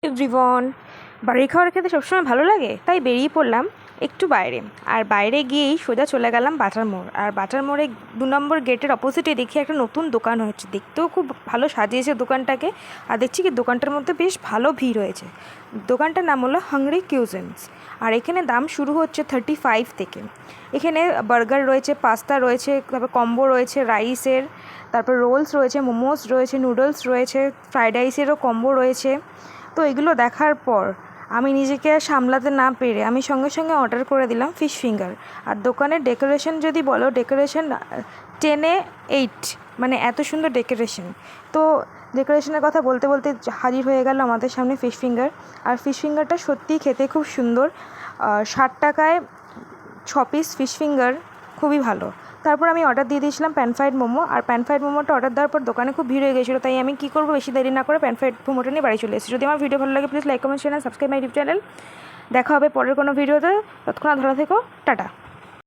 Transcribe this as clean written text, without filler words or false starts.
Everyone, বাড়ির খাবার খেতে সবসময় ভালো লাগে, তাই বেরিয়ে পড়লাম একটু বাইরে। আর বাইরে গিয়েই সোজা চলে গেলাম বাটার মোড়। আর বাটার মোড়ে 2 নম্বর গেটের অপোজিটে দেখি একটা নতুন দোকান হচ্ছে, দেখতেও খুব ভালো সাজিয়েছে দোকানটাকে। আর দেখছি কি দোকানটার মধ্যে বেশ ভালো ভিড় হয়েছে। দোকানটার নাম হলো হাংরি কিউজিনস। আর এখানে দাম শুরু হচ্ছে 35 থেকে। এখানে বার্গার রয়েছে, পাস্তা রয়েছে, তারপর কম্বো রয়েছে রাইসের, তারপর রোলস রয়েছে, মোমোস রয়েছে, নুডলস রয়েছে, ফ্রাইড রাইসেরও কম্বো রয়েছে। তো এগুলো দেখার পর আমি নিজেকে আর সামলাতে না পেরে আমি সঙ্গে সঙ্গে অর্ডার করে দিলাম ফিশ ফিঙ্গার। আর দোকানের ডেকোরেশন যদি বলো, ডেকোরেশন 10-এ 8, মানে এত সুন্দর ডেকোরেশন। তো ডেকোরেশনের কথা বলতে বলতে হাজির হয়ে গেল আমাদের সামনে ফিশ ফিঙ্গার। আর ফিশ ফিঙ্গারটা সত্যিই খেতে খুব সুন্দর। 60 টাকায় 6 পিস ফিশ ফিঙ্গার, খুবই ভালো। তারপর আমি অর্ডার দিয়ে দিয়েছিলাম প্যান ফ্রাইড মোমো। আর প্যান ফ্রাইড মোমোটা অর্ডার দেওয়ার পর দোকানে খুব ভিড় হয়ে গেছিলো, তাই আমি কী করবো, বেশি দেরি না করে প্যান ফ্রাইড মোমোটা নিয়ে বাড়ি চলে এসেছি। যদি আমার ভিডিও ভালো লাগে please like, comment, share, subscribe my YouTube channel. দেখা হবে পরের কোনো ভিডিওতে। ততক্ষণ ভালো থেকো, টাটা।